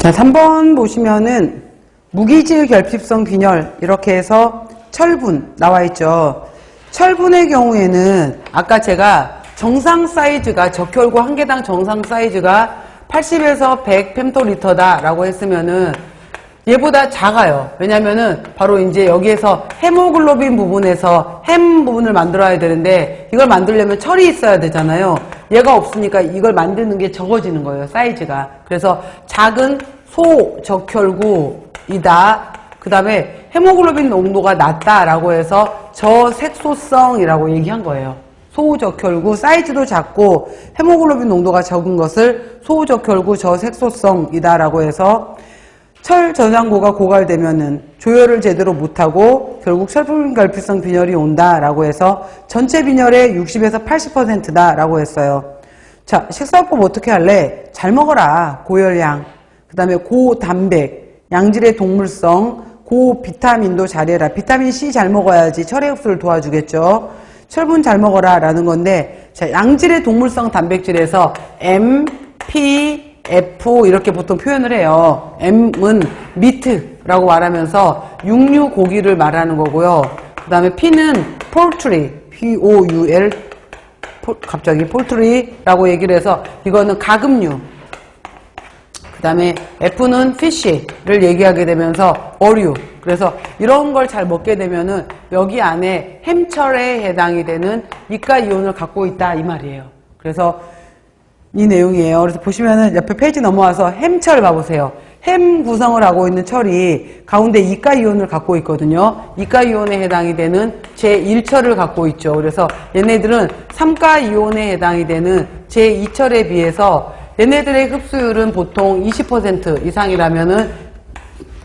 자, 3번 보시면은 무기질 결핍성 빈혈 이렇게 해서 철분 나와 있죠. 철분의 경우에는 아까 제가 정상 사이즈가 적혈구 한 개당 정상 사이즈가 80에서 100 펜토리터다 라고 했으면은 얘보다 작아요. 왜냐면은 바로 이제 여기에서 헤모글로빈 부분에서 햄 부분을 만들어야 되는데 이걸 만들려면 철이 있어야 되잖아요. 얘가 없으니까 이걸 만드는 게 적어지는 거예요. 사이즈가. 그래서 작은 소적혈구이다. 그 다음에 헤모글로빈 농도가 낮다라고 해서 저색소성이라고 얘기한 거예요. 소적혈구 사이즈도 작고 헤모글로빈 농도가 적은 것을 소적혈구 저색소성이다라고 해서 철 저장고가 고갈되면은 조혈을 제대로 못하고 결국 철분 결핍성 빈혈이 온다라고 해서 전체 빈혈의 60에서 80%다라고 했어요. 자, 식사법 어떻게 할래? 잘 먹어라. 고열량, 그 다음에 고단백, 양질의 동물성, 고비타민도 잘해라. 비타민 C 잘 먹어야지 철의 흡수를 도와주겠죠. 철분 잘 먹어라 라는 건데, 자, 양질의 동물성 단백질에서 M, P, F 이렇게 보통 표현을 해요. M은 미트라고 말하면서 육류 고기를 말하는 거고요. 그 다음에 P는 poultry, P-O-U-L, 갑자기 poultry라고 얘기를 해서 이거는 가금류. 그 다음에 F는 fish를 얘기하게 되면서 어류. 그래서 이런 걸 잘 먹게 되면은 여기 안에 햄철에 해당이 되는 이가 이온을 갖고 있다 이 말이에요. 그래서 이 내용이에요. 그래서 보시면은 옆에 페이지 넘어와서 햄철 봐보세요. 햄 구성을 하고 있는 철이 가운데 이가이온을 갖고 있거든요. 이가이온에 해당이 되는 제1철을 갖고 있죠. 그래서 얘네들은 3가이온에 해당이 되는 제2철에 비해서 얘네들의 흡수율은 보통 20% 이상이라면은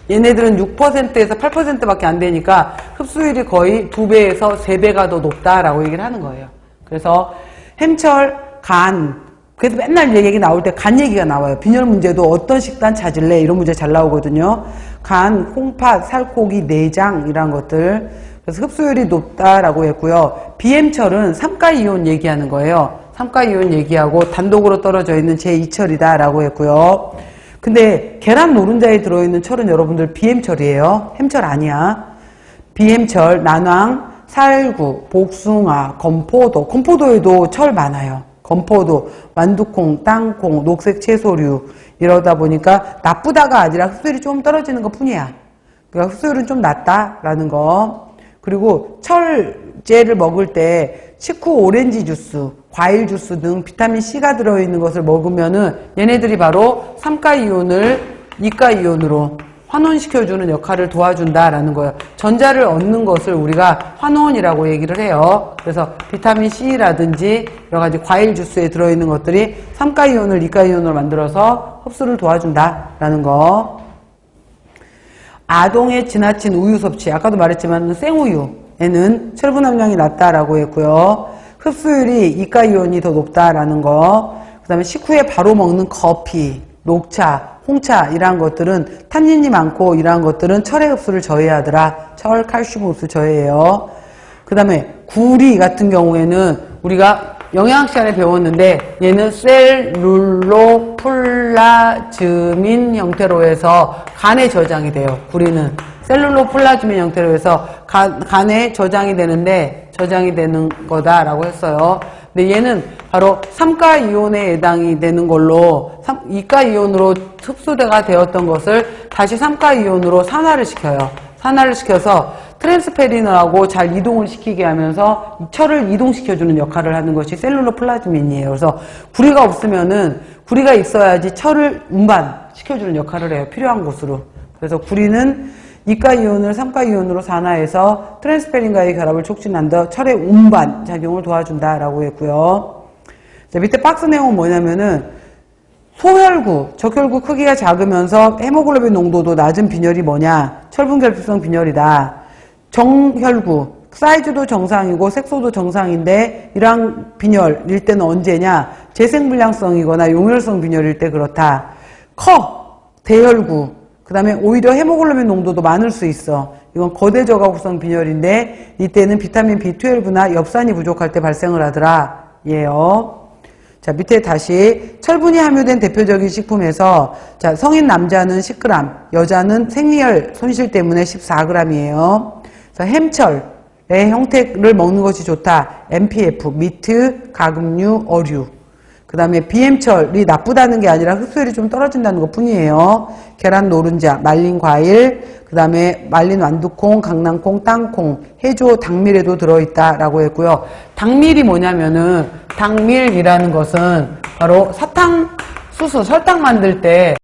얘네들은 6%에서 8%밖에 안 되니까 흡수율이 거의 2배에서 3배가 더 높다라고 얘기를 하는 거예요. 그래서 햄철, 간, 그래서 맨날 얘기 나올 때 간 얘기가 나와요. 빈혈 문제도 어떤 식단 찾을래? 이런 문제 잘 나오거든요. 간, 콩팥, 살코기, 내장 이런 것들. 그래서 흡수율이 높다라고 했고요. 비엠철은 삼가이온 얘기하는 거예요. 삼가이온 얘기하고 단독으로 떨어져 있는 제2철이다 라고 했고요. 근데 계란 노른자에 들어있는 철은 여러분들 비엠철이에요. 햄철 아니야. 비엠철, 난황, 살구, 복숭아, 건포도. 건포도에도 철 많아요. 건포도, 완두콩, 땅콩, 녹색 채소류 이러다 보니까 나쁘다가 아니라 흡수율이 좀 떨어지는 것 뿐이야. 그러니까 흡수율은 좀 낮다라는 거. 그리고 철제를 먹을 때 식후 오렌지 주스, 과일 주스 등 비타민 C가 들어있는 것을 먹으면은 얘네들이 바로 3가이온을 2가이온으로 환원시켜주는 역할을 도와준다라는 거예요. 전자를 얻는 것을 우리가 환원이라고 얘기를 해요. 그래서 비타민 C라든지 여러 가지 과일 주스에 들어있는 것들이 3가이온을 2가이온으로 만들어서 흡수를 도와준다라는 거. 아동의 지나친 우유 섭취. 아까도 말했지만 생우유에는 철분 함량이 낮다라고 했고요. 흡수율이 2가이온이 더 높다라는 거. 그 다음에 식후에 바로 먹는 커피, 녹차, 홍차 이러한 것들은 탄닌이 많고 이러한 것들은 철의 흡수를 저해하더라. 철, 칼슘 흡수 저해해요. 그 다음에 구리 같은 경우에는 우리가 영양학 시간에 배웠는데 얘는 셀룰로플라즈민 형태로 해서 간에 저장이 돼요. 구리는 셀룰로플라즈민 형태로 해서 간에 저장이 되는데 저장이 되는 거다라고 했어요. 근데 얘는 바로 3가이온에 해당이 되는 걸로 2가이온으로 흡수가 되었던 것을 다시 3가이온으로 산화를 시켜요. 산화를 시켜서 트랜스페린하고 잘 이동을 시키게 하면서 철을 이동시켜주는 역할을 하는 것이 셀룰로플라즈민이에요. 그래서 구리가 없으면은 구리가 있어야지 철을 운반시켜주는 역할을 해요. 필요한 곳으로. 그래서 구리는 2가이온을 3가이온으로 산화해서 트랜스페린과의 결합을 촉진한다. 철의 운반 작용을 도와준다라고 했고요. 자, 밑에 박스 내용은 뭐냐면은 소혈구, 적혈구 크기가 작으면서 헤모글로빈 농도도 낮은 빈혈이 뭐냐? 철분 결핍성 빈혈이다. 정혈구, 사이즈도 정상이고 색소도 정상인데 이러한 빈혈일 때는 언제냐? 재생불량성이거나 용혈성 빈혈일 때 그렇다. 커, 대혈구, 그 다음에 오히려 헤모글로빈 농도도 많을 수 있어. 이건 거대 저하구성 빈혈인데 이때는 비타민 B12나 엽산이 부족할 때 발생을 하더라. 예요. 자, 밑에 다시 철분이 함유된 대표적인 식품에서 자, 성인 남자는 10g, 여자는 생리혈 손실 때문에 14g이에요. 햄철의 형태를 먹는 것이 좋다. MPF, 미트, 가금류, 어류. 그 다음에 비햄철이 나쁘다는 게 아니라 흡수율이 좀 떨어진다는 것 뿐이에요. 계란 노른자, 말린 과일, 그 다음에 말린 완두콩, 강낭콩, 땅콩, 해조, 당밀에도 들어있다라고 했고요. 당밀이 뭐냐면은 당밀이라는 것은 바로 사탕수수, 설탕 만들 때